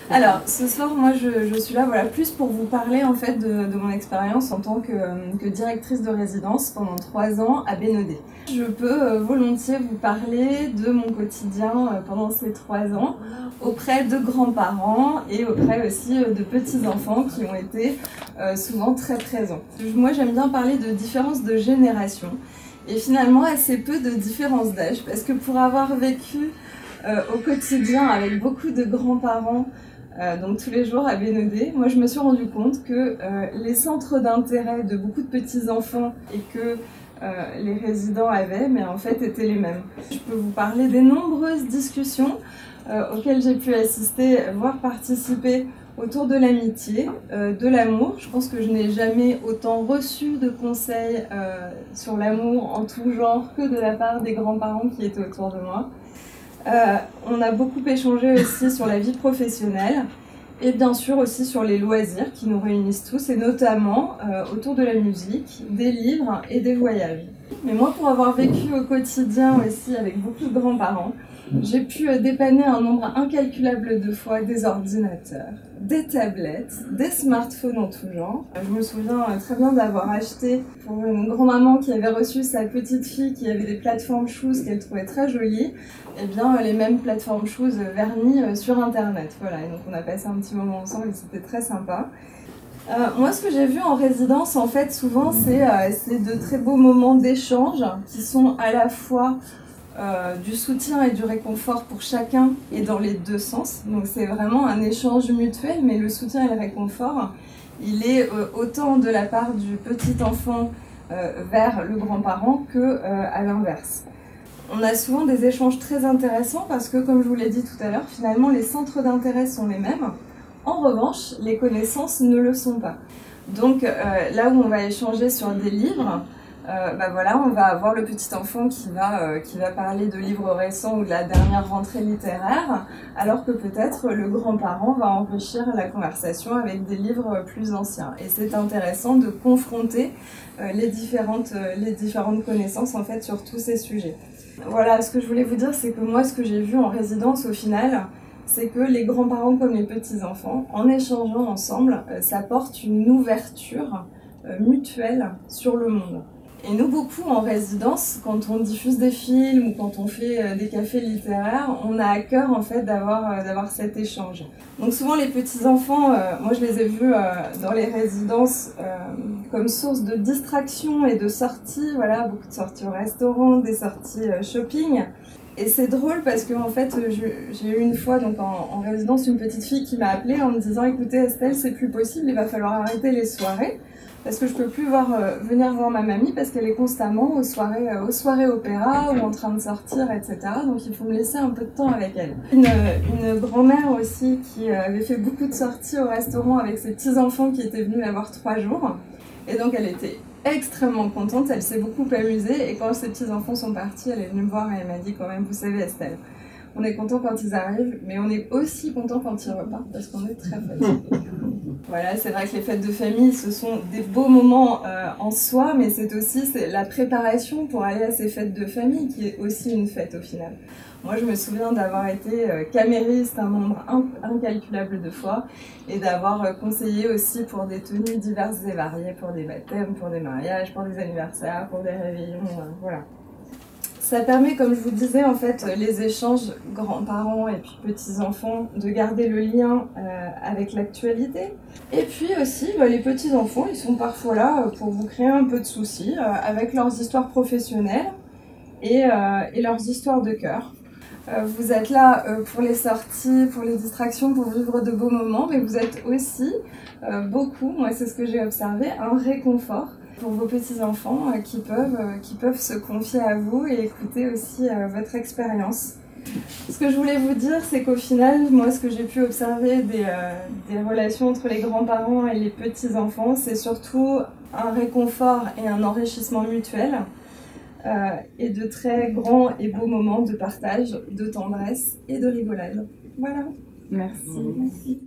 Alors, ce soir, moi, je suis là, voilà, plus pour vous parler en fait de mon expérience en tant que directrice de résidence pendant 3 ans à Bénodet. Je peux volontiers vous parler de mon quotidien pendant ces 3 ans auprès de grands-parents et auprès aussi de petits-enfants qui ont été souvent très présents. Moi, j'aime bien parler de différence de génération et finalement assez peu de différence d'âge, parce que pour avoir vécu au quotidien avec beaucoup de grands-parents, donc tous les jours à Bénodet, moi je me suis rendu compte que les centres d'intérêt de beaucoup de petits-enfants et que les résidents avaient, mais en fait étaient les mêmes. Je peux vous parler des nombreuses discussions auxquelles j'ai pu assister, voire participer autour de l'amitié, de l'amour. Je pense que je n'ai jamais autant reçu de conseils sur l'amour en tout genre que de la part des grands-parents qui étaient autour de moi. On a beaucoup échangé aussi sur la vie professionnelle et bien sûr aussi sur les loisirs qui nous réunissent tous, et notamment autour de la musique, des livres et des voyages. Mais moi, pour avoir vécu au quotidien aussi avec beaucoup de grands-parents, j'ai pu dépanner un nombre incalculable de fois des ordinateurs, des tablettes, des smartphones en tout genre. Je me souviens très bien d'avoir acheté pour une grand-maman qui avait reçu sa petite fille qui avait des plateformes shoes qu'elle trouvait très jolies, et bien les mêmes plateformes shoes vernies sur internet. Voilà, et donc on a passé un petit moment ensemble et c'était très sympa. Moi, ce que j'ai vu en résidence, en fait, souvent, c'est de très beaux moments d'échange qui sont à la fois du soutien et du réconfort pour chacun et dans les deux sens. Donc c'est vraiment un échange mutuel, mais le soutien et le réconfort, il est autant de la part du petit enfant vers le grand-parent que à l'inverse. On a souvent des échanges très intéressants parce que, comme je vous l'ai dit tout à l'heure, finalement les centres d'intérêt sont les mêmes. En revanche, les connaissances ne le sont pas. Donc là où on va échanger sur des livres, voilà, on va avoir le petit enfant qui va parler de livres récents ou de la dernière rentrée littéraire, alors que peut-être le grand-parent va enrichir la conversation avec des livres plus anciens. Et c'est intéressant de confronter les différentes connaissances en fait sur tous ces sujets. Voilà, ce que je voulais vous dire, c'est que moi, ce que j'ai vu en résidence au final, c'est que les grands-parents comme les petits-enfants, en échangeant ensemble, ça porte une ouverture mutuelle sur le monde. Et nous, beaucoup en résidence, quand on diffuse des films ou quand on fait des cafés littéraires, on a à cœur en fait d'avoir cet échange. Donc souvent les petits-enfants, moi je les ai vus dans les résidences comme source de distraction et de sorties, voilà, beaucoup de sorties au restaurant, des sorties shopping. Et c'est drôle parce que en fait, j'ai eu une fois donc en résidence une petite fille qui m'a appelée en me disant « Écoutez Estelle, c'est plus possible, il va falloir arrêter les soirées. » Parce que je peux plus venir voir ma mamie parce qu'elle est constamment aux soirées opéra ou en train de sortir, etc. Donc il faut me laisser un peu de temps avec elle. Une grand-mère aussi qui avait fait beaucoup de sorties au restaurant avec ses petits-enfants qui étaient venus la voir 3 jours. Et donc elle était extrêmement contente, elle s'est beaucoup amusée. Et quand ses petits-enfants sont partis, elle est venue me voir et elle m'a dit quand même, vous savez Estelle, on est content quand ils arrivent, mais on est aussi content quand ils repartent parce qu'on est très fatigués. Voilà, c'est vrai que les fêtes de famille, ce sont des beaux moments en soi, mais c'est aussi la préparation pour aller à ces fêtes de famille qui est aussi une fête au final. Moi, je me souviens d'avoir été camériste un nombre incalculable de fois et d'avoir conseillé aussi pour des tenues diverses et variées, pour des baptêmes, pour des mariages, pour des anniversaires, pour des réveillons, voilà. Ça permet, comme je vous disais, en fait, les échanges grands-parents et puis petits-enfants, de garder le lien avec l'actualité. Et puis aussi, les petits-enfants, ils sont parfois là pour vous créer un peu de soucis avec leurs histoires professionnelles et leurs histoires de cœur. Vous êtes là pour les sorties, pour les distractions, pour vivre de beaux moments, mais vous êtes aussi beaucoup, moi c'est ce que j'ai observé, un réconfort pour vos petits-enfants qui peuvent se confier à vous et écouter aussi votre expérience. Ce que je voulais vous dire, c'est qu'au final, moi, ce que j'ai pu observer des relations entre les grands-parents et les petits-enfants, c'est surtout un réconfort et un enrichissement mutuel et de très grands et beaux moments de partage, de tendresse et de rigolade. Voilà. Merci. Merci.